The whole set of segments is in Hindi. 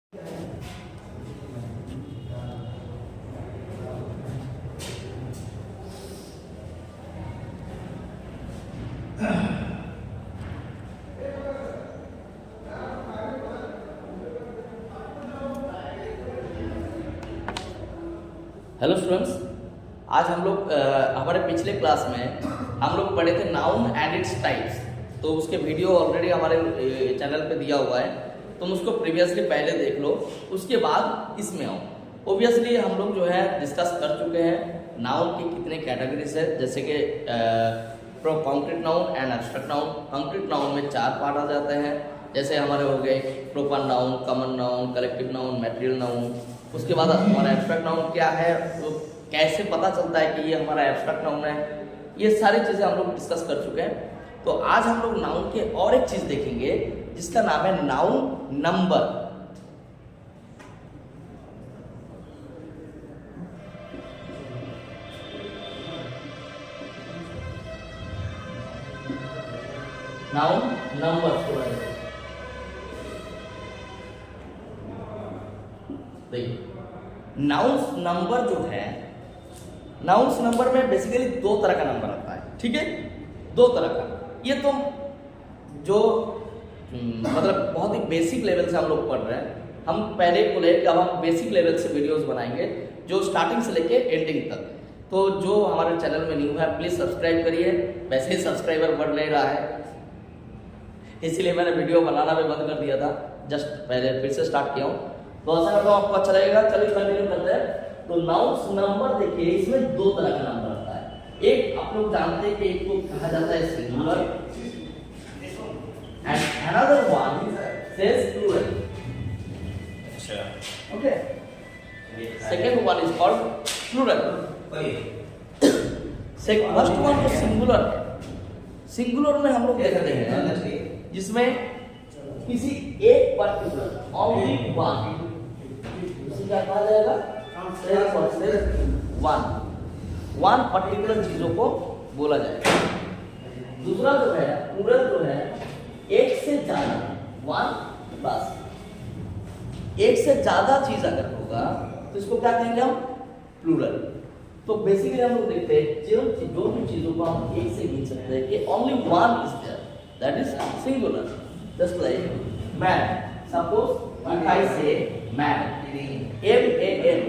हेलो स्टूडेंट्स, आज हम लोग हमारे पिछले क्लास में हम लोग पढ़े थे नाउन एंड इट्स टाइप्स। तो उसके वीडियो ऑलरेडी हमारे चैनल पे दिया हुआ है, तुम उसको प्रीवियसली पहले देख लो, उसके बाद इसमें आओ। ओबियसली हम लोग जो है डिस्कस कर चुके हैं नाउन की कितने कैटेगरीज है, जैसे कि concrete noun and abstract noun. Concrete noun में 4 पार्ट आ जाते हैं, जैसे हमारे हो गए proper noun, common noun, collective noun, material noun. उसके बाद हमारा एब्स्ट्रैक्ट नाउन क्या है, तो कैसे पता चलता है कि ये हमारा एब्स्ट्रैक्ट नाउन है, ये सारी चीज़ें हम लोग डिस्कस कर चुके हैं। तो आज हम लोग नाउन के और एक चीज़ देखेंगे जिसका नाम है नाउन नंबर। नाउन नंबर देखिए, नाउन्स नंबर जो है, नाउन्स नंबर में बेसिकली 2 तरह का नंबर आता है। ठीक है, 2 तरह का। ये तो जो मतलब बहुत ही बेसिक लेवल से हम लोग पढ़ रहे हैं। हम पहले बोले कि अब हम बेसिक लेवल से वीडियोस बनाएंगे, जो स्टार्टिंग से लेके एंडिंग तक। तो जो हमारे चैनल में न्यू है प्लीज सब्सक्राइब करिए। वैसे ही सब्सक्राइबर बढ़ नहीं रहा है, इसीलिए मैंने वीडियो बनाना भी बंद कर दिया था, जस्ट पहले फिर से स्टार्ट किया हूँ। तो ऐसा करता हूँ, आपको अच्छा लगेगा। चलिए कंटिन्यू करते हैं। तो नाउन्स नंबर देखिए, इसमें 2 तरह का नंबर आता है। एक आप लोग जानते हैं कि एक को कहा जाता है singular and another one says plural. अच्छा, okay. Second one is called plural. First one जो सिंगुलर है, सिंगुलर में हम लोग देखते हैं जिसमें किसी एक पर्टिकुलर ओनली वन, क्या कहा जाएगा, वन पर्टिकुलर चीजों को बोला जाएगा। दूसरा जो है प्लूरल, जो है एक से ज्यादा, वन प्लस एक से ज्यादा चीज अगर होगा तो इसको क्या कहेंगे हम, प्लूरल। तो बेसिकली हम लोग देखते हैं जो भी चीजों को हम एक से गिन सकते हैं कि only one is there, that is singular. Just like man, suppose if I say man, M-A-N,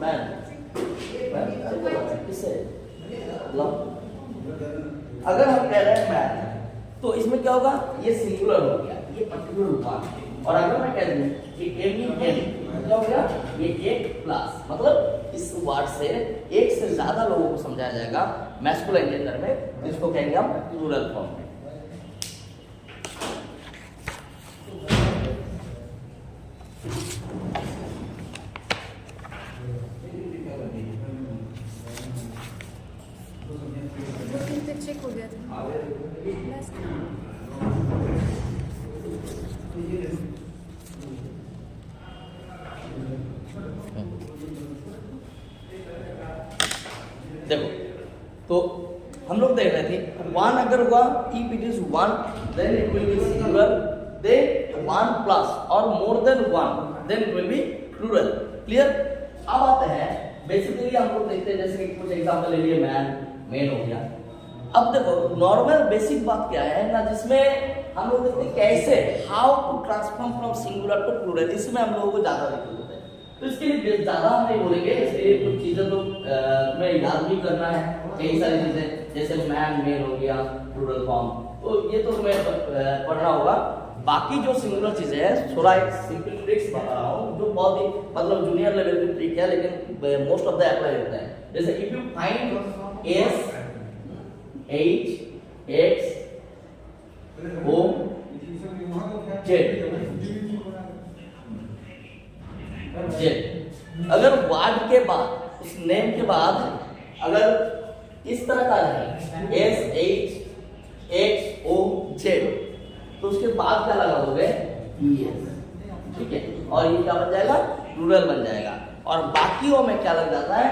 man, किससे अगर हम कह रहे हैं मैन, तो इसमें क्या होगा, ये सिंगुलर हो गया, ये पर्टिकुलर वन। और अगर मैं कह दूं कि M-E-N, क्या हो गया, ये एक प्लस, मतलब इस वर्ड से एक से ज्यादा लोगों को समझाया जाएगा मैस्कुलाइन जेंडर में, जिसको कहेंगे हम प्लूरल फॉर्म में। चेक हो गया था। देखो, तो हम लोग देख रहे थे वन अगर हुआ, if it is one then it will be singular, then one plus और more than one then it will be plural. Clear? अब आते हैं बेसिकली हम लोग देखते हैं, जैसे कि कुछ एग्जांपल ले लिए, मैन, मेन हो गया। अब देखो नॉर्मल बेसिक बात क्या है ना, जिसमें हम लोग देखते हैं कैसे, how to transform from singular to plural. इसमें हम लोगों को ज्यादा दिक्कत होता है, तो इसके लिए ज्यादा हम नहीं बोलेंगे। इसके लिए कुछ चीजें तो में याद भी करना है, कई सारी चीजें, जैसे मैन, मेन हो गया, प्लूरल फॉर्म, तो ये तो तुम्हें पढ़ना होगा। बाकी जो सिंगुलर चीजें हैं, थोड़ा एक सिंपल ट्रिक्स बता रहा हूँ, जो बहुत ही मतलब जूनियर लेवल की ट्रिक है, लेकिन मोस्ट ऑफ द अप्लाई होता है। जैसे if you find S H X O Z, अगर वर्ड के बाद, उस नेम के बाद अगर इस तरह का रहे S H X O Z, तो उसके बाद क्या लगा दोगे, ES। ठीक है, और ये क्या बन जाएगा, प्लूरल बन जाएगा। और बाकियों में क्या लग जाता है,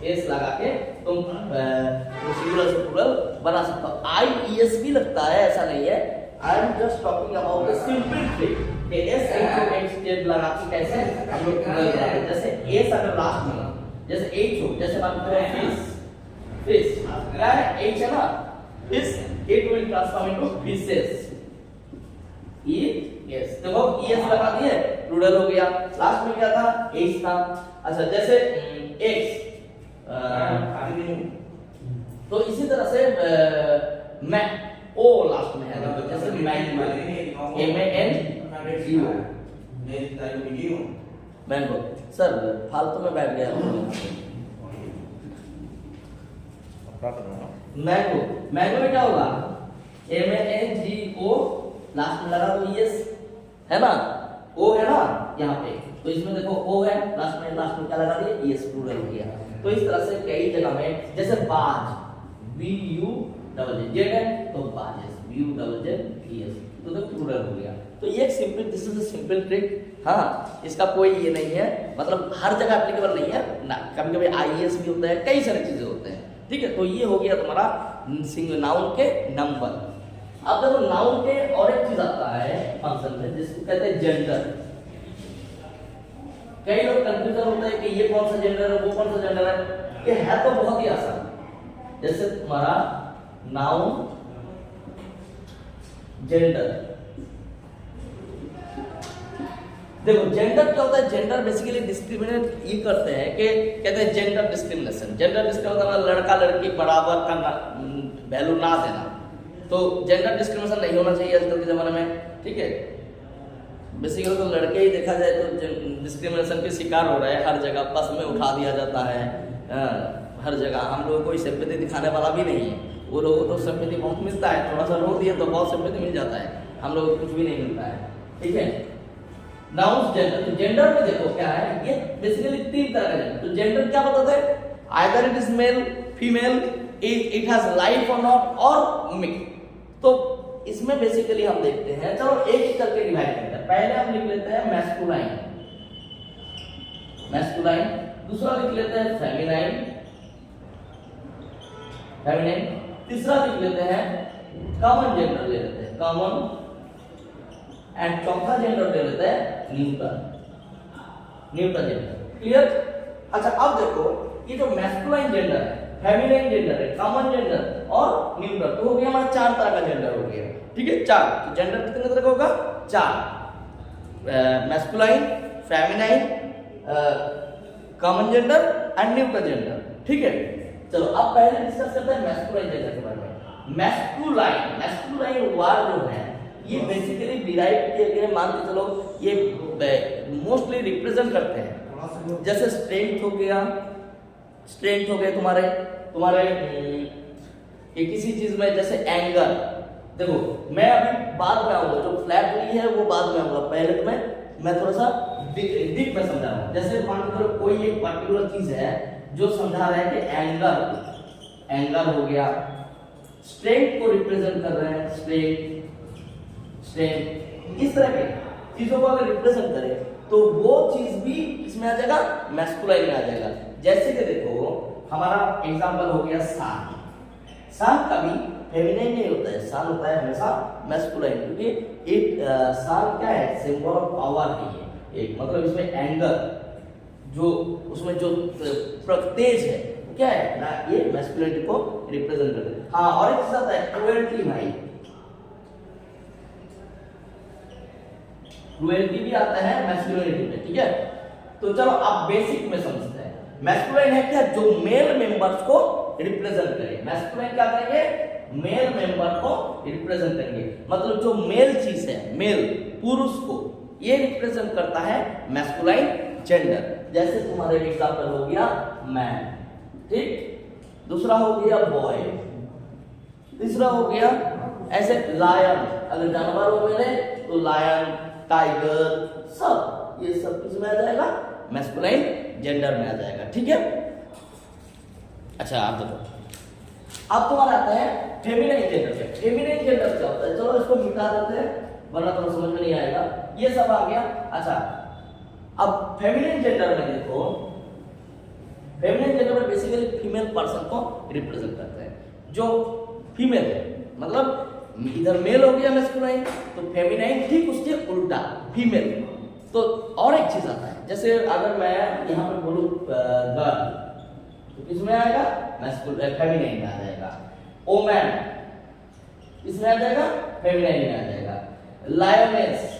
एस लगा के तुम सिंगुलर से प्लूरल बना सकते हो। IES भी लगता है, ऐसा नहीं है। I am just talking about the simple trick. कि एस एच स्टेट लगा के कैसे हम लोग प्लूरल बनाते हैं। जैसे एस अगर लास्ट में, जैसे एच हो, जैसे बात करें फिश क्या है, एच है ना, fish, it will transform into fishes, E yes, देखो ईएस लगा दिए, प्लूरल हो गया। लास्ट में क्या था, एच था। अच्छा जैसे एक्स, तो इसी तरह से मैं ओ लास्ट में है, तो जैसे mango, M A N G O, mango. सर फालतू में बैठ गया मैंगो, मैंगो में क्या होगा, M A N G O last में लगा तो यस है ना, ओ है ना यहाँ पे, तो इसमें देखो ओ है, लास्ट में क्या लगा दिया, यस, प्लूरल हो गया। तो इस तरह से कई जगह में, जैसे बाज, बी यू डबल जेड है तो buzzes, B U double Z S, तो प्लूरल हो गया। तो ये एक simple, this is a simple trick. हाँ, इसका कोई ये नहीं है, मतलब हर जगह एप्लीकेबल नहीं है ना, कभी कभी आईएएस भी होता है, कई सारी चीजें होते हैं, ठीक है। तो ये हो गया तुम्हारा सिंगल नाउन के नंबर। अब देखो नाउन के और एक चीज आता है फंक्शन में, जिसको कहते हैं जेंडर। कई लोग कंफ्यूजन होता है कि ये कौन सा जेंडर है, वो कौन सा जेंडर है। ये है तो बहुत ही आसान, जैसे तुम्हारा नाउन जेंडर, देखो जेंडर क्या होता है, जेंडर बेसिकली डिस्क्रिमिनेट ये करते हैं कि कहते हैं जेंडर डिस्क्रिमिनेशन। जेंडर डिस्क्रिमिनेशन लड़का लड़की बराबर का वैल्यू ना देना, तो जेंडर डिस्क्रिमिनेशन नहीं होना चाहिए आजकल के जमाने में, ठीक है। बेसिकली तो लड़के ही देखा जाए तो डिस्क्रिमिनेशन के शिकार हो रहे हैं, हर जगह बस में उठा दिया जाता है, हर जगह। हम लोगों को कोई सिंपैथी दिखाने वाला भी नहीं है, वो लोगों को तो सिंपैथी बहुत मिलता है, थोड़ा सा रो दिए तो बहुत सिंपैथी मिल जाता है, हम लोगों को कुछ भी नहीं मिलता है, ठीक है। नाउन जेंडर, तो जेंडर में देखो क्या है, ये बेसिकली तीन तरह का जेंडर। तो जेंडर क्या बताते हैं, either it is male, female, it has life और नॉट, और मिक्स। तो इसमें बेसिकली हम देखते हैं, चलो एक एक करके डिवाइड करते हैं। पहले हम लिख लेते हैं मैस्कुलाइन, मैस्कुलाइन, दूसरा लिख लेते हैं फेमिनाइन, फेमिनाइन, तीसरा लिख लेते हैं कॉमन जेंडर ले लेते हैं, कॉमन, एंड चौथा जेंडर ले लेते हैं न्यूट्रल, न्यूट्रल जेंडर। क्लियर? अच्छा अब देखो ये जो मैस्कुलाइन जेंडर है, फेमिनाइन जेंडर है, कॉमन जेंडर और न्यूट्रल, तो हो गया हमारा चार तरह का जेंडर हो गया, ठीक है। चार, तो जेंडर कितने तरह का होगा, चार, masculine, feminine, common gender and neutral gender, ठीक है। चलो अब पहले डिस्कस करते हैं मैस्कुलाइन जेंडर के बारे में। मैस्कुलाइन, मैस्कुलाइन वर्ड जो है ये बेसिकली डिराइव किए गए, मान के चलो ये मोस्टली रिप्रेजेंट करते हैं, जैसे स्ट्रेंथ हो गया, स्ट्रेंथ हो गए तुम्हारे ये किसी चीज में, जैसे एंगर। देखो मैं अभी बाद में आऊंगा, जो फ्लैटली है वो बाद में आऊंगा, पहले तो मैं थोड़ा सा डीप में समझा रहा हूँ। जैसे मान के चलो कोई एक पर्टिकुलर चीज है जो समझा रहा है कि एंगर, एंगर हो गया, स्ट्रेंथ को रिप्रेजेंट कर रहे हैं, स्ट्रेंथ, स्ट्रेंथ, इस तरह के चीजों को अगर रिप्रेजेंट करें तो वो चीज भी इसमें आ जाएगा, मैस्कुलाइन में आ जाएगा। जैसे कि देखो हमारा एग्जांपल हो गया सान, सान कभी फेमिनाइन नहीं होता है, सान होता है हमेशा मैस्कुलाइन, क्योंकि एक सान क्या है, सिंबल ऑफ पावर है ये, एक मतलब इसमें एंगर जो उसमें जो तेज है क्या है ना, ये मैस्कुलिनिटी को रिप्रेजेंट करता है। हाँ, और एक चीज आता है क्रुएल्टी, भाई क्रुएल्टी भी आता है मैस्कुलिनिटी में, ठीक है। तो चलो अब बेसिक में समझते हैं। मैस्कुलाइन है क्या, जो मेल मेंबर्स को रिप्रेजेंट करे। मैस्कुलाइन क्या करेंगे, मेल मेंबर को रिप्रेजेंट करेंगे, मतलब जो मेल चीज है, मेल पुरुष को ये रिप्रेजेंट करता है मैस्कुलाइन जेंडर। जैसे तुम्हारे एग्जांपल हो गया मैन, ठीक, दूसरा हो गया बॉय, तीसरा हो गया ऐसे लायन, अगर जानवर हो मेरे तो लायन, टाइगर, सब ये सब किसमें आ जाएगा, मैस्कुलाइन जेंडर में आ जाएगा, ठीक है। अच्छा आप देखो अब तुम्हारा आता है फेमिनाइन जेंडर। फेमिनाइन जेंडर क्या होता है, चलो इसको मिटा देते हैं वरना तो समझ में नहीं आएगा, ये सब आ गया। अच्छा अब फेमिनाइन जेंडर में देखो, फेमिनाइन जेंडर में बेसिकली फीमेल पर्सन को रिप्रेजेंट करते हैं, जो फीमेल है, मतलब इधर मेल हो गया मैस्कुलाइन, तो फेमिनाइन ठीक उसके उल्टा फीमेल। तो और एक चीज आता है, जैसे अगर मैं यहाँ पे बोलूँ गर्ल, तो किसमें आएगा? मैस्कुलाइन, फेमिनाइन में आ जाएगा। ओमैन इसमें आ जाएगा, फेमिनाइन में आ जाएगा। लायनेस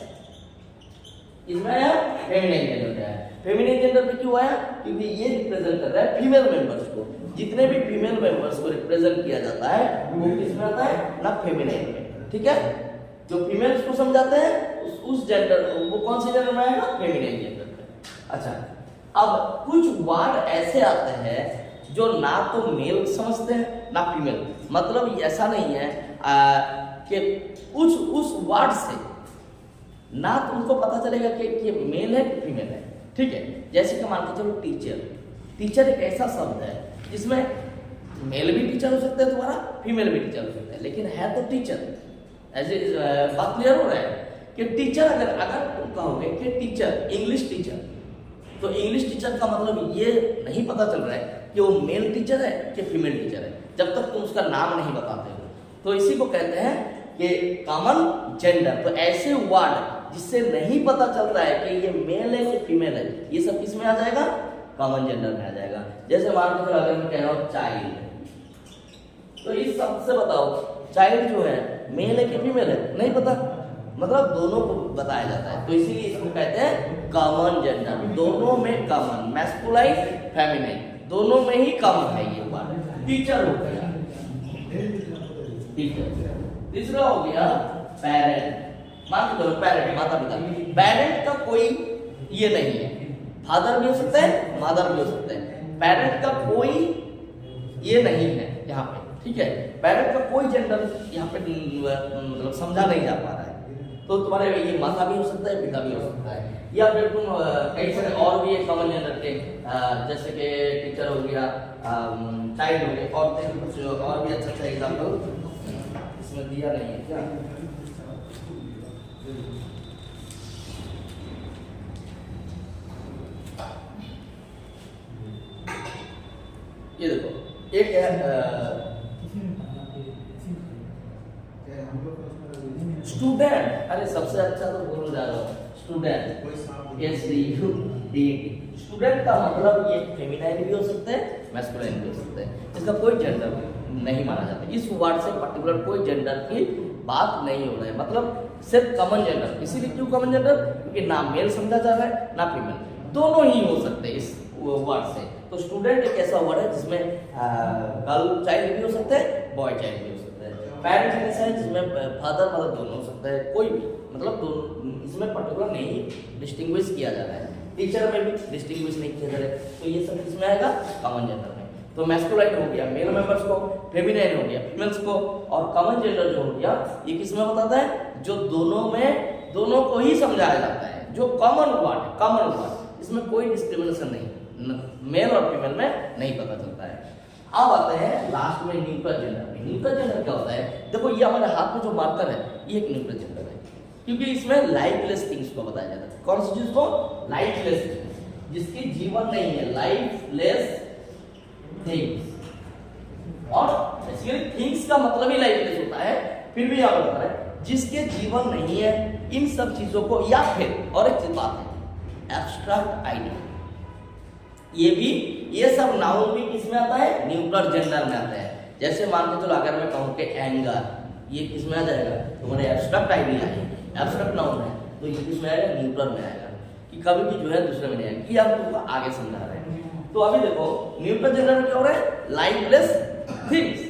इसमें आया, फेमिनाइन जेंडर में आया। फेमिनाइन जेंडर पे क्यों आया? क्योंकि ये रिप्रेजेंट कर रहा है फीमेल मेंबर्स को। जितने भी फीमेल मेंबर्स को रिप्रेजेंट किया जाता है वो किसमें आता है? ना फेमिनाइन में, ठीक है। जो फीमेल्स को समझाते हैं उस जेंडर, वो कौन से जेंडर में आएगा? फेमिनाइन जेंडर में। अच्छा, अब कुछ वर्ड ऐसे आते हैं जो ना तो मेल समझते हैं ना फीमेल। मतलब ऐसा नहीं है कि उस वर्ड से ना तो उनको पता चलेगा कि ये मेल है कि फीमेल है, ठीक है। जैसे कि मान के चलो टीचर, टीचर एक ऐसा शब्द है जिसमें मेल भी टीचर हो सकता है तुम्हारा, फीमेल भी टीचर हो सकता है, लेकिन है तो टीचर। ऐसे बात क्लियर हो रहा है कि टीचर, अगर तुम कहोगे कि टीचर, इंग्लिश टीचर, तो इंग्लिश टीचर का मतलब ये नहीं पता चल रहा है कि वो मेल टीचर है कि फीमेल टीचर है, जब तक तुम उसका नाम नहीं बताते हो। तो इसी को कहते हैं कि कॉमन जेंडर। तो ऐसे वर्ड जिससे नहीं पता चलता है कि ये मेल है कि फीमेल है, ये सब किस में आ जाएगा? कॉमन जेंडर में आ जाएगा। जैसे मान लो अगर मैं कह रहा हूँ चाइल्ड, तो इस शब्द से बताओ चाइल्ड जो है मेल है कि फीमेल है? नहीं पता, मतलब दोनों को बताया जाता है। तो इसीलिए इसको कहते हैं कॉमन जेंडर। दोनों में कॉमन, मैस्कुलाइन फेमिनाइन दोनों में ही कॉमन है ये वर्ड। टीचर हो गया, टीचर। तीसरा हो गया पेरेंट। मान के चलो पेरेंट, माता पिता। पेरेंट का कोई ये नहीं है, फादर भी हो सकता है, मदर भी हो सकता है। पेरेंट का कोई ये नहीं है यहाँ पे, ठीक है। पेरेंट का कोई जेंडर यहाँ पे मतलब समझा नहीं जा पा रहा है। तो तुम्हारे ये माता भी हो सकता है, पिता भी हो सकता है, या फिर तुम कई सारे और भी कॉमन जेंडर के, जैसे कि टीचर हो गया, चाइल्ड हो गया, और कुछ और भी अच्छा एग्जाम्पल इसमें दिया नहीं है क्या? ये देखो, एक है स्टूडेंट। अरे सबसे अच्छा तो बोल जा रहा हूँ, स्टूडेंट, स्टूडेंट का मतलब ये फेमिनाइन भी हो सकता है, मैस्कुलाइन भी हो सकता है। इसका कोई जेंडर नहीं माना जाता। इस वर्ड से पर्टिकुलर कोई जेंडर की बात नहीं हो रहा है, मतलब सिर्फ कॉमन जेंडर। इसीलिए क्यों कॉमन जेंडर? क्योंकि ना मेल समझा जा रहा है ना फीमेल, दोनों ही हो सकते हैं इस वर्ड से। तो स्टूडेंट एक ऐसा वर्ड है जिसमें गर्ल चाइल्ड भी हो सकता है, बॉय चाइल्ड भी हो सकता है। पेरेंट्स ऐसा है जिसमें फादर मदर दोनों हो सकता है, कोई भी, मतलब दोनों, इसमें पर्टिकुलर नहीं डिस्टिंग्विश किया जा रहा है। टीचर में भी डिस्टिंग्विश नहीं किया जा रहा है। तो ये सब किसमें आएगा? कॉमन जेंडर में। तो मैस्कुलाइन हो गया मेल मेंबर्स को, फेमिनाइन हो गया फीमेल्स को, और कॉमन जेंडर जो हो गया ये किसमें बताता है? जो दोनों में, दोनों को ही समझाया जाता है, जो कॉमन वर्ड है, कॉमन वर्ड, इसमें कोई डिस्क्रिमिनेशन नहीं, मेल और फीमेल में नहीं पता चलता है। अब आते हैं लास्ट में न्यूट्रल जेंडर में। न्यूट्रल जेंडर क्या होता है? देखो ये हमारे हाथ में जो मार्कर है ये एक न्यूट्रल जेंडर है, क्योंकि इसमें लाइफलेस थिंग्स को बताया जाता है। कौन सी चीज को? लाइफलेस, जिसकी जीवन नहीं है, लाइफलेस थिंग्स। और बेसिकली थिंग्स का मतलब ही लाइफलेस होता है, फिर भी यहाँ बता रहा है जिसके जीवन नहीं है, इन सब चीजों को, या फिर और एक चीज बात है, एब्स्ट्रैक्ट आइडिया। ये भी, ये सब नाउन भी किसमें आता है? न्यूट्रल जेंडर में आता है। जैसे मान के चलो अगर मैं कहूँ कि एंगर, ये किसमें आ जाएगा? तुम्हारे एब्स्ट्रैक्ट आइडिया है, एब्स्ट्रैक्ट नाउन है, तो ये किसमें आएगा? न्यूट्रल में आएगा। कि कभी भी जो है दूसरे में नहीं आएगा। ये आप तुमको आगे समझा रहे हैं। तो अभी देखो न्यूट्रल जेंडर में क्या हो रहा है? लाइफलेस थिंग्स,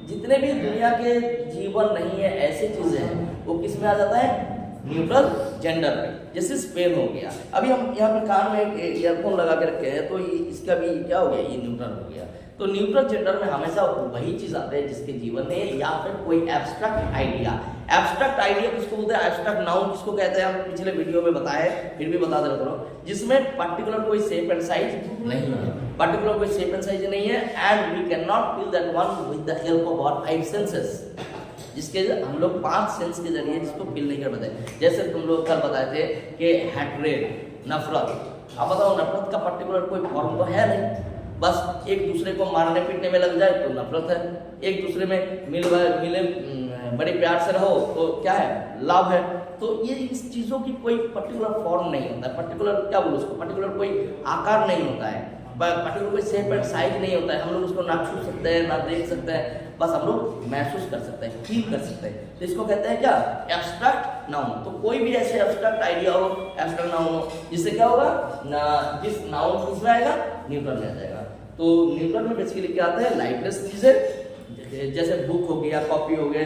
जितने भी दुनिया के जीवन नहीं है ऐसी चीजें हैं, वो किस में आ जाता है? न्यूट्रल जेंडर में। जैसे स्पेन हो गया, अभी हम यहाँ पे कान में ईयरफोन लगा के रखे हैं, तो इसका भी क्या हो गया? ये न्यूट्रल हो गया। तो न्यूट्रल जेंडर में हमेशा वही चीज आते हैं जिसके जीवन में, या फिर कोई एब्स्ट्रैक्ट आइडिया। एब्स्ट्रैक्ट आइडिया किसको बोलते हैं? एब्स्ट्रैक्ट नाउन किसको कहते हैं? हम पिछले वीडियो में बताए, फिर भी बता देता हूं, जिसमें पर्टिकुलर कोई शेप एंड साइज नहीं है, पर्टिकुलर कोई शेप एंड साइज नहीं है, and we can not feel that one with the help of our 5 senses, जिसके हम लोग 5 सेंस के जरिए जिसको फील नहीं कर पाते। जैसे तुम लोग कल बताए थे कि हैट्रेड, नफरत। अब बताओ नफरत का पर्टिकुलर कोई फॉर्म तो है नहीं, बस एक दूसरे को मारने पीटने में लग जाए तो नफरत है, एक दूसरे में मिले बड़े प्यार से रहो तो क्या है, लाभ है। तो ये इस चीज़ों की कोई पर्टिकुलर फॉर्म नहीं होता है, पर्टिकुलर क्या बोलो उसको, पर्टिकुलर कोई आकार नहीं होता है, पर्टिकुलर कोई शेप एंड साइज नहीं होता है। हम लोग उसको ना छू सकते हैं, ना देख सकते हैं, बस हम लोग महसूस कर सकते हैं, फील कर सकते हैं। तो इसको कहते हैं क्या, एब्स्ट्रैक्ट नाउन। तो कोई भी ऐसे एब्स्ट्रैक्ट आइडिया हो, एब्स्ट्रैक्ट नाउन हो, जिससे क्या होगा ना, जिस नाउन किसमें आएगा, न्यूट्रल में आ जाएगा। तो न्यूट्रल में बेसिकली क्या आता है, लाइटलेस चीजें, जैसे बुक हो गया, कॉपी हो गया,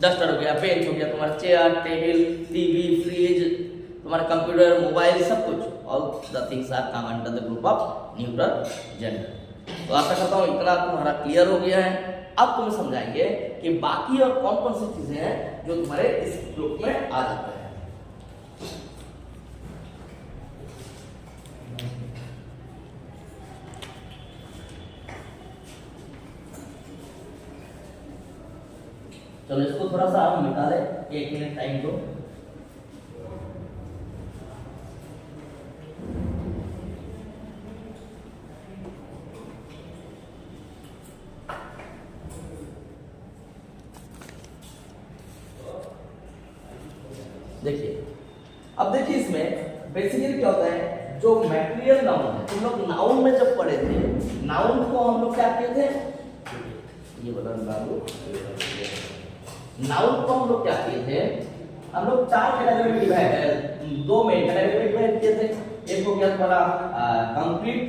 डस्टर हो गया, बेंच हो गया, तुम्हारा चेयर, टेबल, टीवी, फ्रिज, तुम्हारा कंप्यूटर, मोबाइल, सब कुछ, all the things are come under the group of neutral gender. तो आशा करता हूँ इतना तुम्हारा क्लियर हो गया है। अब तुम्हें समझाएंगे कि बाकी और कौन कौन सी चीजें हैं जो तुम्हारे इस ग्रुप में आ जाते हैं। चलो इसको थोड़ा सा हम मिटा दें, 1 मिनट टाइम दो। देखिए, अब देखिए इसमें बेसिकली क्या होता है, जो मैटेरियल नाउन है, तुम लोग नाउन में जब पढ़े थे, नाउन को हम लोग क्या कहते हैं, ये बता बाबू, नाउन को हम लोग क्या किए थे, हम लोग 4 कैटेगरी में डिवाइड है, 2 मेन कैटेगरी में डिवाइड किए थे। एक हो गया तुम्हारा कंक्रीट,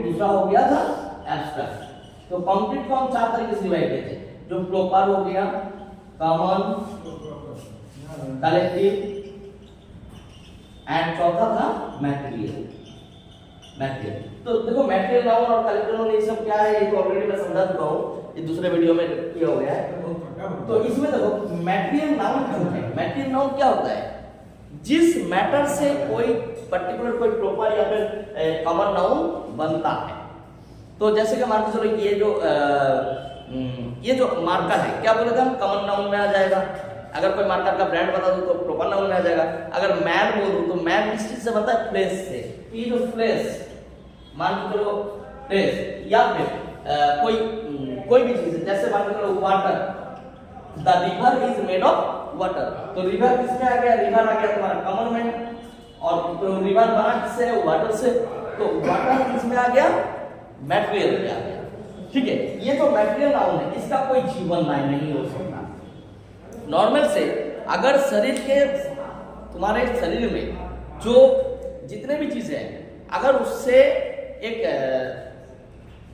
दूसरा हो गया था एब्स्ट्रैक्ट। तो कंक्रीट को हम 4 तरीके से डिवाइड किए थे, जो प्रॉपर हो गया, कॉमन, कलेक्टिव एंड चौथा था मैटेरियल। तो देखो मैटेरियल नाउन और कलेक्टिव नाउन ये सब क्या है, ये तो ऑलरेडी मैं समझा चुका हूँ, ये दूसरे वीडियो में किया हो गया है। तो इसमें देखो मैटेरियल नाउन क्या होता है, मैटेरियल नाउन क्या होता है, जिस मैटर से कोई पर्टिकुलर कोई प्रॉपर या फिर कॉमन नाउन बनता है। तो जैसे कि मान के चलो ये जो मार्कर है, क्या बोले थे हम, कॉमन नाउन में आ जाएगा। अगर कोई मार्कर का ब्रांड बता दूं तो प्रॉपर नाउन में आ जाएगा। अगर मैन बोल दूं तो मैन किस चीज से बनता है, प्लेस से। ये जो प्लेस, मान के चलो प्लेस, या फिर कोई भी चीज है, जैसे मान के चलो water, the river is made of water. तो रिवर किसमें आ गया, रिवर आ गया तुम्हारा कॉमन में, और तो रिवर बना किससे, वाटर से। तो वाटर किसमें आ गया, मैटेरियल में आ गया। ठीक है, ये जो मैटेरियल नाउन है, इसका कोई जीवन नहीं हो सकता। नॉर्मल से अगर शरीर के, तुम्हारे शरीर में जो जितने भी चीजें हैं, अगर उससे एक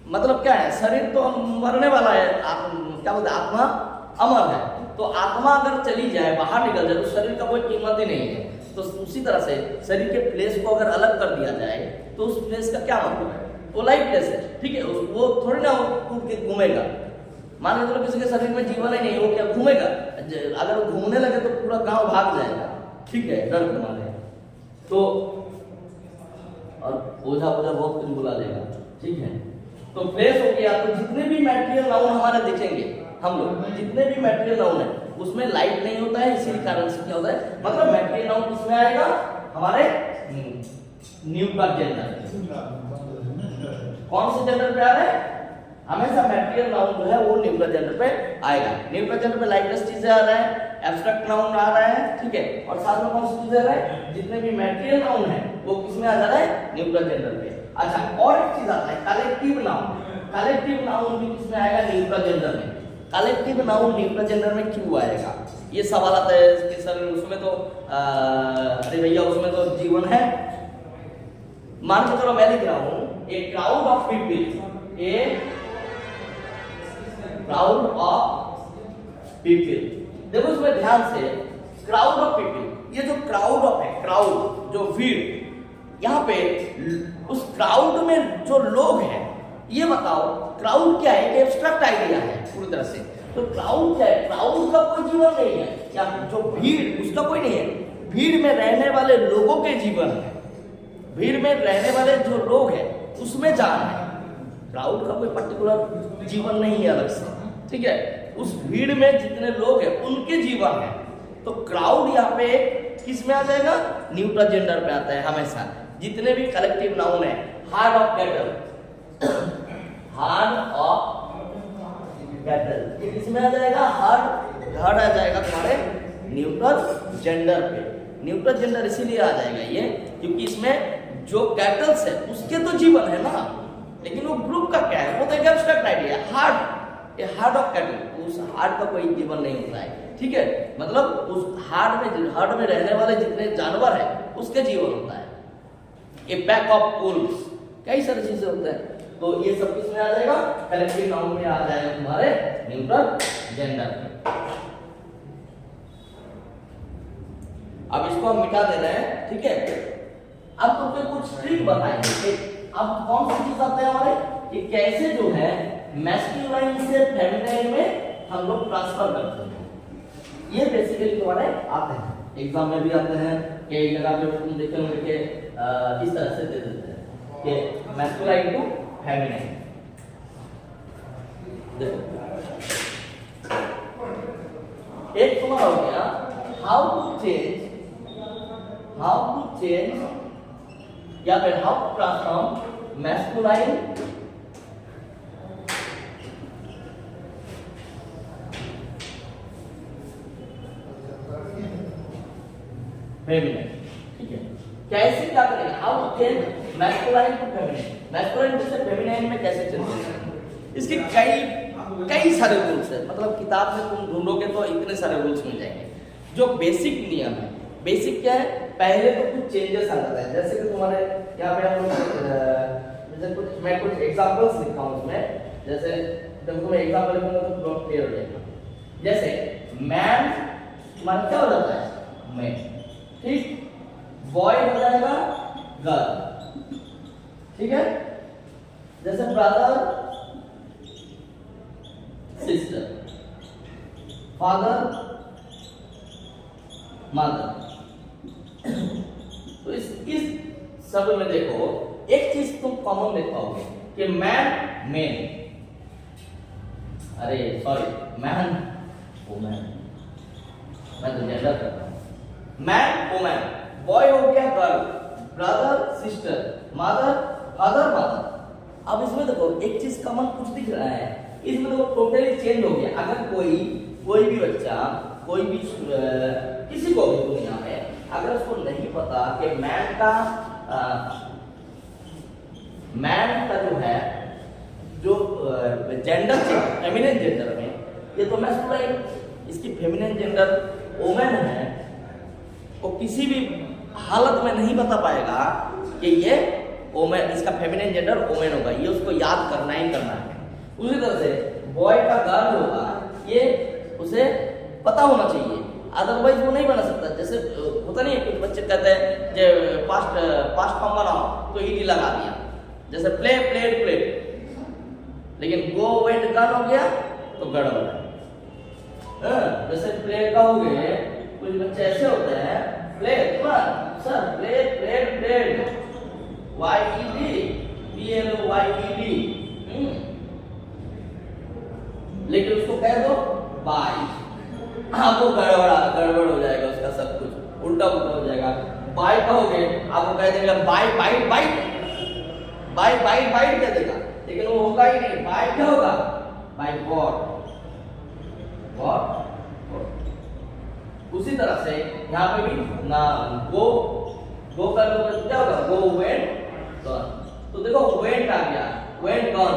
मतलब क्या है, शरीर तो मरने वाला है, क्या बोलते हैं, आत्मा अमर है। तो आत्मा अगर चली जाए, बाहर निकल जाए, तो शरीर का कोई कीमत ही नहीं है। तो उसी तरह से शरीर के प्लेस को अगर अलग कर दिया जाए, तो उस प्लेस का क्या मतलब है, वो लाइफ प्लेस है। ठीक है, वो थोड़ी ना कूद के घूमेगा। मान के चलो किसी के शरीर में जीवन ही नहीं, वो क्या घूमेगा, अगर वो घूमने लगे तो पूरा गांव भाग जाएगा। ठीक है, डर के मारे। तो और ओझा बहुत कुछ बुला लेगा। ठीक है, तो प्लेस हो गया। तो जितने भी मैटेरियल नाउन हमारे दिखेंगे, हम लोग जितने भी मैटेरियल नाउन है, उसमें लाइट नहीं होता है। इसी कारण से क्या होता है, मतलब मैटेरियल नाउन किसमें आएगा, हमारे न्यूट्रल जेंडर। कौन से जेंडर पे आ रहा है, हमेशा मैटेरियल नाउन जो है वो न्यूट्रल जेंडर पे आएगा। न्यूट्रल जेंडर पे लाइटलेस चीजें आ रहा है, एब्स्ट्रैक्ट नाउन आ रहा है। ठीक है, और साथ में कौन सी चीजें आ रहा है, जितने भी मैटेरियल नाउन है वो किसमें आ जा रहा है, न्यूट्रल जेंडर पे। अच्छा, और एक चीज आता है कलेक्टिव नाउन। कलेक्टिव नाउन भी किसमें आएगा, न्यूट्रल जेंडर में। कलेक्टिव नाउन न्यूट्रल जेंडर में क्यों आएगा, ये सवाल आता है कि सर उसमें तो अरे भैया उसमें तो जीवन है। मान के चलो मैं लिख रहा हूं, a crowd of people, a crowd of people. देखो इसमें ध्यान से, क्राउड ऑफ पीपल, ये जो क्राउड ऑफ है, क्राउड जो भीड़, यहाँ पे उस क्राउड में जो लोग हैं, ये बताओ क्राउड क्या है, एक एब्स्ट्रैक्ट आइडिया है पूरी तरह से। तो क्राउड क्या है, क्राउड का कोई जीवन नहीं है, या जो भीड़ उसका कोई नहीं है। भीड़ में रहने वाले लोगों के जीवन है, भीड़ में रहने वाले जो लोग हैं उसमें जान है। क्राउड का कोई पर्टिकुलर जीवन नहीं है अलग से। ठीक है, उस भीड़ में जितने लोग हैं उनके जीवन है। तो क्राउड यहाँ पे किस में आ जाएगा, न्यूट्रल जेंडर पे आता है हमेशा। जितने भी कलेक्टिव नाउन है, hard of cattle, hard of cattle. ये किसमें आ जाएगा? हर्ड। हर्ड आ जाएगा तुम्हारे न्यूट्रल जेंडर पे। न्यूट्रल जेंडर इसीलिए आ जाएगा ये क्योंकि इसमें जो कैटल्स है उसके तो जीवन है ना, लेकिन वो ग्रुप का क्या है, वो तो एक एब्स्ट्रैक्ट आइडिया है। Hard, a hard of cattle, उस हार्ड का कोई जीवन नहीं होता है, ठीक है। मतलब उस हार्ड में रहने वाले जितने जानवर है उसके जीवन होता है। ए पैक ऑफ वुल्व्स, कई सारी चीजें होते हैं। तो ये सब किसमें आ जाएगा? कलेक्टिव नाउन में आ जाएगा तुम्हारे न्यूट्रल जेंडर में। अब इसको हम मिटा दे रहे हैं, ठीक है। अब तुमको कुछ ट्रिक बताएंगे। अब कौन सी चीज आते हैं हमारे कि कैसे जो है मैस्कुलाइन से फेमिनाइन में हम लोग ट्रांसफर करते हैं। ये बेसिकली तुम्हारे आते हैं, एग्जाम में भी आते हैं। कई जगह पे तुम देखे होंगे कि इस तरह से दे देते हैं कि मैस्कुलाइन टू फेमिनाइन। देखो एक तुम्हारा हो गया हाउ टू चेंज या फिर how to transform masculine feminine, ठीक है। कैसे क्या करेंगे? How to change masculine to feminine, masculine से फेमिनाइन में कैसे चेंज करेंगे? इसके कई सारे रूल्स है। मतलब किताब में तुम ढूंढोगे तो इतने सारे रूल्स मिल जाएंगे। जो बेसिक नियम है, बेसिक क्या है? पहले तो कुछ चेंजेस आ जाता है, जैसे कि तुम्हारे यहाँ पे हम लोग मैं कुछ एग्जांपल्स लिखा हूँ उसमें। जैसे जब तुम्हें एग्जांपल लिखूंगा तो प्लॉट क्लियर हो जाएगा। जैसे मैन, मान क्या हो जाता है? मैन, ठीक। बॉय हो जाएगा गर्ल, ठीक है। जैसे ब्रदर सिस्टर, फादर मदर। तो इस सब में देखो एक चीज तुम कॉमन देख पाओगे कि मैन मेन, अरे सॉरी मैन वुमेन, मैं तो जेंडर कर रहा हूं। मैन वुमेन, बॉय हो गया girl, brother sister, mother father mother. अब इसमें देखो एक चीज कॉमन कुछ दिख रहा है, इसमें देखो टोटली चेंज हो गया। अगर कोई भी बच्चा, कोई भी किसी को भी दुनिया में अगर उसको नहीं पता कि मैन का जो है जो जेंडर फेमिनिन जेंडर में, ये तो मैस्कुलाइन, इसकी फेमिनिन जेंडर वुमेन है, वो किसी भी हालत में नहीं बता पाएगा कि ये वुमेन, इसका फेमिनिन जेंडर वुमेन होगा। ये उसको याद करना ही करना है। उसी तरह से बॉय का गर्ल होगा, ये उसे पता होना चाहिए, अदरवाइज वो नहीं बना सकता। जैसे होता नहीं है, कुछ बच्चे कहते हैं कि पास्ट फॉर्म बनाओ तो ईडी लगा दिया, जैसे प्ले प्लेड प्लेड, लेकिन गो वेंट गन हो गया तो गड़बड़ है। जैसे प्ले का हो गए, कुछ बच्चे ऐसे होते हैं play sir play played played YED, लेकिन उसको कह दो बाई, आपको गड़बड़ हो जाएगा, उसका सब कुछ उल्टा पुल्टा हो जाएगा। बाई कहोगे आपको कह देगा बाई बाइट बाइट, बाई बाइट बाइट कह देगा, लेकिन वो होगा ही नहीं। बाई क्या होगा? By God, God. उसी तरह से यहाँ पे भी ना गो कर दो क्या होगा? Go went gone. तो देखो वेंट आ गया, वेंट गॉन,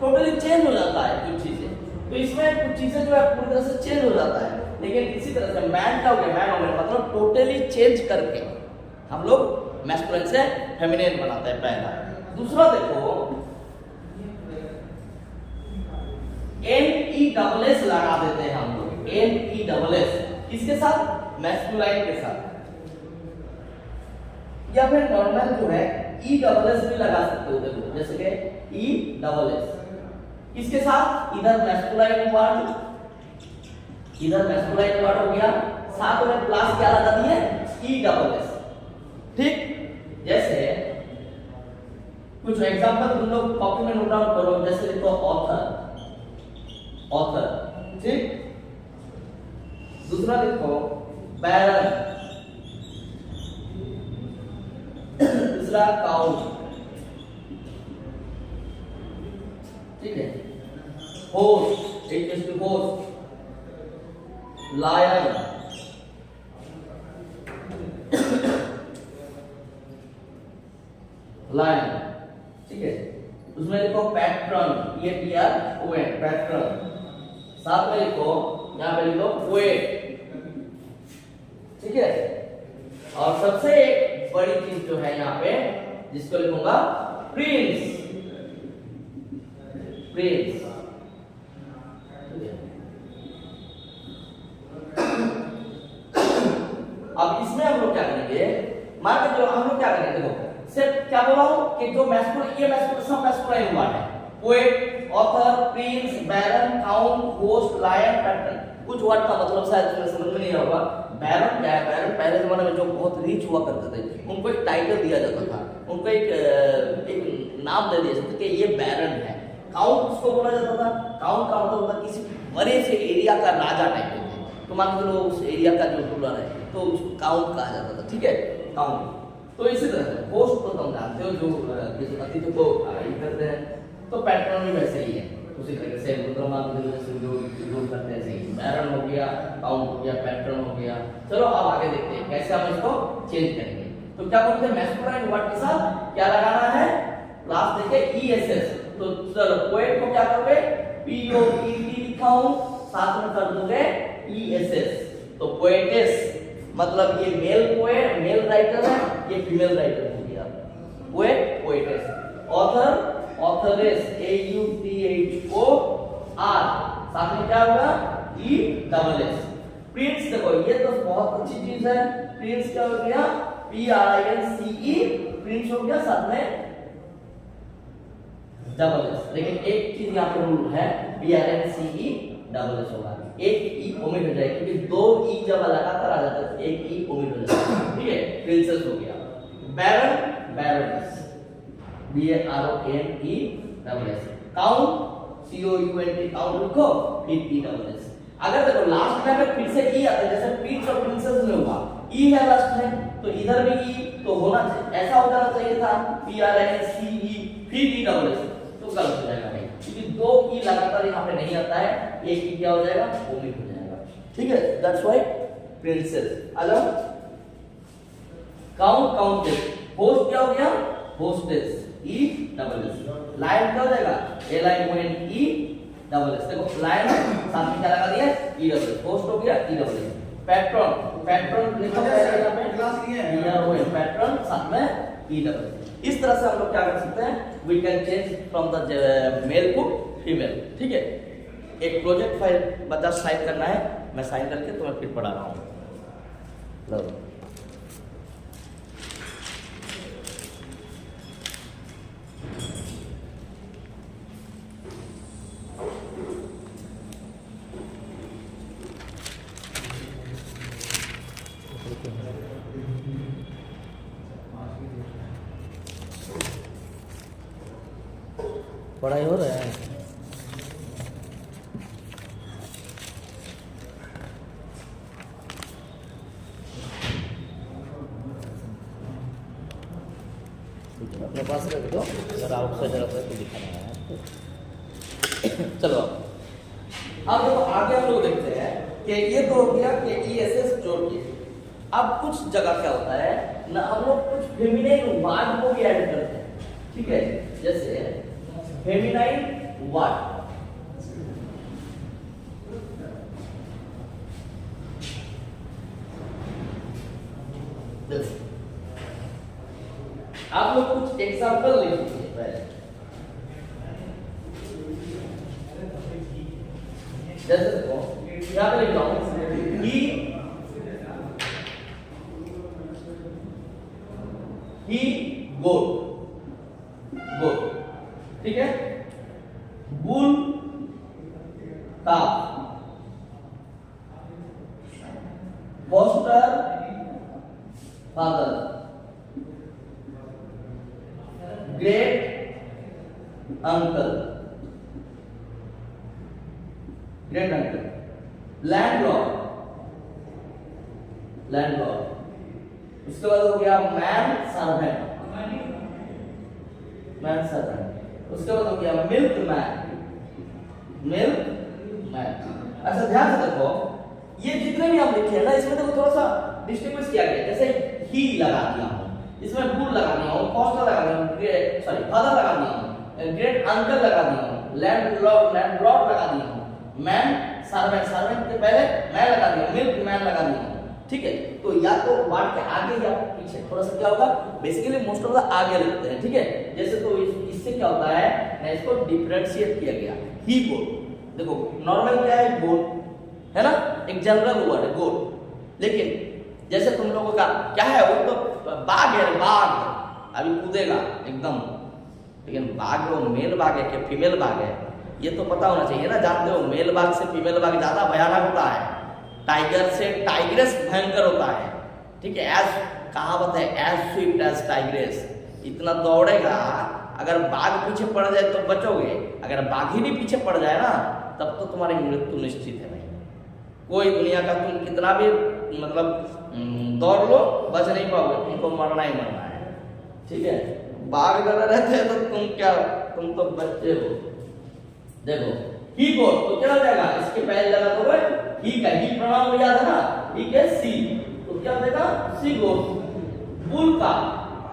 टोटली चेंज हो जाता है कुछ चीजें। तो इसमें कुछ चीजें जो है पूरी तरह से चेंज हो जाता है। लेकिन इसी तरह से मैन का हो गया, मैन वुमेन, मतलब टोटली चेंज करके हम लोग मैस्कुलिन से फेमिनिन बनाते हैं, पहला। दूसरा देखो NESS लगा देते हैं हम लोग, NESS किसके साथ? मैस्कुलाइन के साथ। या फिर नॉर्मल जो है ESS भी लगा सकते हो। देखो जैसे कि ESS किसके साथ? इधर मैस्कुलाइन वर्ड, इधर मैस्कुलाइन वर्ड हो गया, साथ में प्लस क्या लगा दिए? ESS, ठीक। जैसे कुछ एग्जांपल तुम लोग कॉपी में नोट डाउन करो। जैसे लिखो ऑथर, ऑथर, ठीक। दूसरा लिखो बैरन, दूसरा काउंट, ठीक है। Host, H is to horse, lion, lion, ठीक है। उसमें लिखो पैट्रन, ये PRON, पैट्रन। साथ में लिखो, यहाँ पे लिखो पोएट, ठीक है। और सबसे एक बड़ी चीज जो है यहाँ पे, जिसको लिखूंगा प्रिंस, प्रिंस। अब इसमें हम लोग क्या करेंगे, मान के जो हम लोग क्या करेंगे, देखो सिर्फ क्या बोला हूं कि जो मैस्कुलिन, ये मैस्कुलिन सब मैस्कुलाइन वर्ड है। पोएट, ऑथर, प्रिंस, बैरन, काउंट, होस्ट, लायन, पैट्रन। कुछ वर्ड का मतलब शायद तुम्हें समझ में नहीं होगा। बैरन क्या है? बैरन पहले जमाने में जो बहुत रिच हुआ करते थे, उनको एक टाइटल दिया जाता था, उनको एक नाम दे दिया जाता था कि ये बैरन है। काउंट उसको बोला जाता था, काउंट का मतलब होता किसी बड़े से एरिया का राजा टाइप के थे। तो मान लो उस एरिया का जो रूलर है तो उसको काउंट कहा जाता था, ठीक है, काउंट। तो इसी तरह से होस्ट तो तुम जानते हो, जो किसी अतिथि को ये करते हैं। तो पैटर्न भी वैसे ही है, उसी तरीके से रुद्रमान से जो रूल करते हैं, सही बैरन हो गया, काउंट हो गया, पैटर्न हो गया। चलो अब आगे देखते हैं कैसे हम इसको चेंज करेंगे। तो क्या बोलते हैं, मैस्कुलाइन वर्ड के साथ क्या लगाना है, लास्ट देखिए ESS। तो चलो पोएट को क्या करोगे, POET लिखा हूं, साथ में कर दोगे ESS। तो पोएटेस मतलब ये मेल पोएट, मेल राइटर है, ये फीमेल राइटर हो गया। Poet, poetess. Author, authoress, AUTHOR, साथ में क्या होगा ESS। प्रिंस देखो ये तो बहुत अच्छी चीज है। प्रिंस क्या हो गया, PRINCE, प्रिंस हो गया, साथ में SSS। लेकिन एक चीज यहाँ पे रूल है, PRNCE होगा, एक ई ओमिट हो जाएगा, क्योंकि दो ई जब लगातार आ जाता है एक ई ओमिट हो जाता है, ठीक है। प्रिंसेस हो गया। Baron, baroness, BARONESS। Count, COUNT, count लिखो, फिर ESS। अगर देखो लास्ट में फिर से ई आता है, जैसे प्रिंस और प्रिंसेस में हुआ ई है लास्ट में, तो इधर भी ई तो होना चाहिए, ऐसा हो जाना चाहिए था PRNCE फिर ESS। तो गलत हो जाएगा भाई, क्योंकि दो ई लगातार यहाँ पे नहीं आता है, एक ई क्या हो जाएगा, ओमिट हो जाएगा, ठीक है। That's why princess. Hello count, countess. Host क्या हो गया, होस्टेस, ESS। लाइन क्या हो जाएगा, LIONESS। देखो लाइन साथ में क्या लगा दिया, ESS। होस्ट हो गया ESS। पैट्रन, पैट्रन लिखो पहले यहाँ पे क्लास लिए है, पैट्रन साथ में ESS। इस तरह से हम लोग क्या कर सकते हैं, we can change from the male to female, ठीक है। एक प्रोजेक्ट फाइल बच्चा साइन करना है, मैं साइन करके तुम्हें फिर पढ़ा रहा हूँ। लो पढ़ाई हो रहा है। अपने पास रख दो, अगर आउटसाइड रहता है तो दिखाना है। चलो अब देखो आगे हम लोग देखते हैं कि ये तो हो गया कि ESS जोड़ के। अब कुछ जगह क्या होता है ना, हम लोग कुछ फेमिनाइन वर्ड को भी ऐड करते हैं, ठीक है। जैसे फेमिनाइन वर्ड, आप लोग कुछ एग्जांपल लिख लीजिए पहले। जैसे देखो यहाँ पे लिख रहा हूँ ही गोट, गोट, ठीक है। Bull, calf, foster, father, great uncle, great uncle, landlord, landlord. उसके बाद हो गया मैन सर्वेंट, मैन सर्वेंट। उसके बाद हो गया मिल्क मैन, मिल्क मैन। अच्छा ध्यान से देखो, ये जितने भी हम लिखे हैं ना, इसमें देखो थोड़ा सा डिस्टिंग्विश किया गया। जैसे ही लगा दिया हूं, इसमें गुड लगा दिया हूं, फोस्टर लगा दिया हूं, सॉरी फादर लगा दिया हूं, ग्रेट अंकल लगा दिया हूं, लैंडलॉर्ड लगा दिया हूं, मैन सर्वेंट के पहले मैं लगा दिया, मिल्क मैन लगा दिया हूं। ठीक है, तो या तो वर्ड के आगे या पीछे थोड़ा सा क्या होगा, बेसिकली मोस्ट ऑफ द आगे लिखते हैं। ठीक है, जैसे तो इससे क्या होता है ना, इसको डिफरेंशिएट किया गया। ही गोट, देखो नॉर्मल क्या है, गोट है ना, एक जनरल वर्ड है गोट। लेकिन जैसे तुम लोगों का क्या है, वो तो बाघ है, बाघ अभी कूदेगा एकदम, लेकिन बाघ वो मेल बाघ है कि फीमेल बाघ है, ये तो पता होना चाहिए ना। जानते हो मेल बाघ से फीमेल बाघ ज्यादा भयानक होता है, टाइगर से टाइग्रेस भयंकर होता है। ठीक है, एज कहावत है, एज स्विफ्ट एज टाइग्रेस, इतना दौड़ेगा, अगर बाघ पीछे पड़ जाए तो बचोगे, अगर बाघिनी पीछे पड़ जाए ना तब तो तुम्हारी मृत्यु निश्चित है भाई। कोई दुनिया का तुम कितना भी मतलब दौड़ लो, बच नहीं पाओगे, तुमको मरना ही मरना है। ठीक है, बाघ अगर रहते हैं तो तुम क्या, तुम तो बच्चे हो। देखो ही गोट तो क्या हो जाएगा, इसके पहले लगा तो ही का ही प्रणाम हो जाता है ना, ही के सी, तो क्या हो जाएगा सी गोट। बुल का,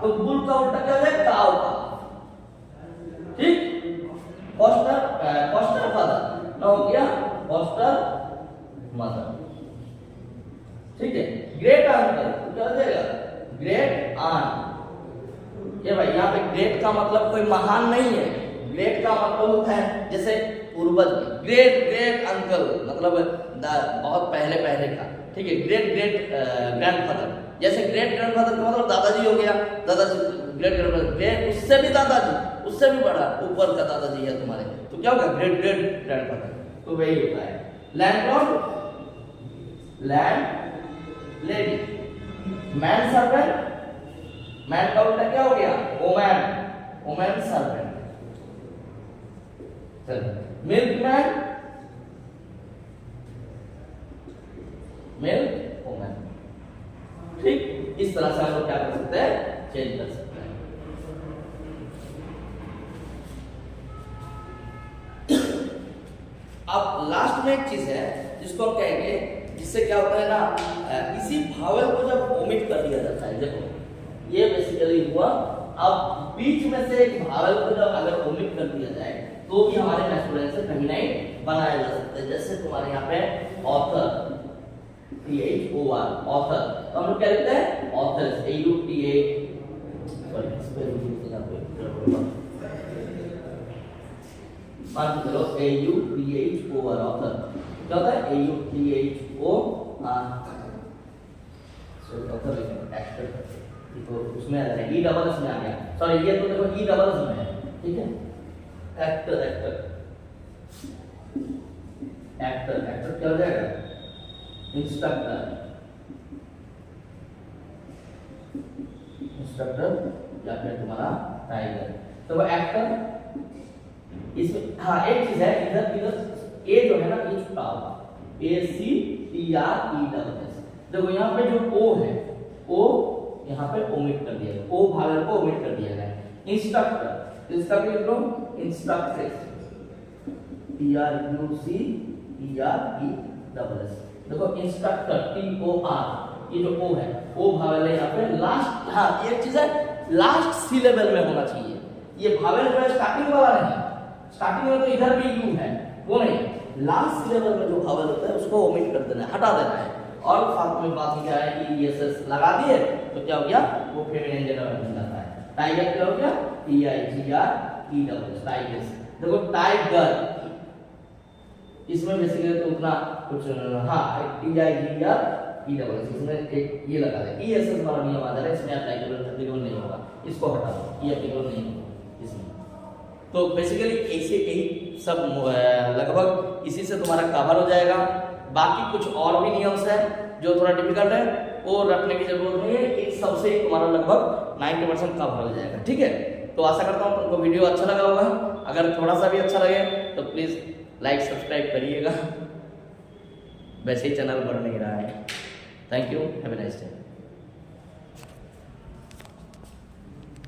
तो बुल का उल्टा क्या हो जाएगा, काऊ का। ठीक, फॉस्टर फादर ना हो गया फॉस्टर मदर। ठीक है, ग्रेट अंकल तो क्या हो जाएगा, ग्रेट आंट। ये भाई यहाँ पे ग्रेट का मतलब कोई महान नहीं है, ग्रेट का मतलब होता है जैसे पूर्वज, ग्रेट ग्रेट अंकल मतलब बहुत पहले पहले का। ठीक है, ग्रेट ग्रेट ग्रैंडफादर, जैसे ग्रेट ग्रैंडफादर का मतलब दादाजी हो गया, दादाजी ग्रेट ग्रैंडफादर, ग्रेट उससे भी दादाजी, उससे भी बड़ा ऊपर का दादाजी है तुम्हारे, तो क्या होगा ग्रेट ग्रेट ग्रैंडफादर। तो वही होता है। Landlord, land lady, man servant, man का उल्टा क्या हो गया, woman, woman servant. Milkman, milk woman. ठीक, इस तरह से हम लोग क्या कर सकते हैं, चेंज कर सकते हैं। अब लास्ट में एक चीज है जिसको हम कहेंगे, जिससे क्या होता है ना, इसी भावल को जब ओमिट कर दिया जाता है, देखो ये बेसिकली हुआ। अब बीच में से एक भावल को जब अगर ओमिट कर दिया जाए तो भी हमारे मैस्कुलिन से फेमिनाइन बनाया जा सकता है। जैसे तुम्हारे यहाँ पे ऑथर, THOR, ऑथर, तो हम लोग क्या लिखते हैं, ऑथर्स, AUTA, सॉरी इस पे मान के चलो AUTHOR, ऑथर क्या होता है, AUTHOR, सॉरी ऑथर एक्टर, तो उसमें आ रहा है, E डबल एस में आ गया, सॉरी ये तो देखो E डबल एस में है। ठीक है, एक्टर, एक्टर, एक्टर, एक्टर क्या हो जाएगा, इंस्ट्रक्टर, इंस्ट्रक्टर या फिर तुम्हारा टाइगर। तो वो एक्टर, इसमें हाँ एक चीज है, इधर इधर ए जो है ना, ये छुटा होगा, ACTRESS। देखो यहाँ पे जो O है, O यहाँ पे ओमिट कर दिया गया, O भागल को ओमिट कर दिया गया। इंस्ट्रक्टर, इसका भी लिख लो इंस्ट्रक्ट्रेस, TRUCTRESS। देखो इंस्ट्रक्टर, TOR, ये जो O है, O भावल है यहाँ पे लास्ट। हाँ एक चीज है, लास्ट सी लेवल में होना चाहिए। ये भावल जो है स्टार्टिंग वाला नहीं, स्टार्टिंग में तो इधर भी U है, वो नहीं, लास्ट सी लेवल में जो भावल होता है उसको ओमिट कर देना है, हटा देना है। और साथ में बात क्या है कि ESS लगा दिए तो क्या हो गया, वो फेमिनिन जेंडर बन जाता है। टाइगर क्या हो गया, TIGRESS, टाइगर्स। देखो टाइगर, इसमें बेसिकली तो उतना कुछ हाँ, TIGRESS, इसमें एक ये लगा दे, ESS वाला नियम आ जाएगा, इसमें एप्लीकेबल नहीं होगा, इसको हटा दो, ये एप्लीकेबल नहीं होगा इसमें। तो बेसिकली ऐसे यही सब लगभग इसी से तुम्हारा कवर हो जाएगा। बाकी कुछ और भी नियम्स है जो थोड़ा डिफिकल्ट है, वो रखने की जरूरत नहीं है, इन सबसे ही तुम्हारा लगभग 90% कवर हो जाएगा। ठीक है, तो आशा करता हूँ तुमको वीडियो अच्छा लगा होगा। अगर थोड़ा सा भी अच्छा लगे तो प्लीज लाइक सब्सक्राइब करिएगा, वैसे ही चैनल बढ़ नहीं रहा है। Thank you, have a nice day.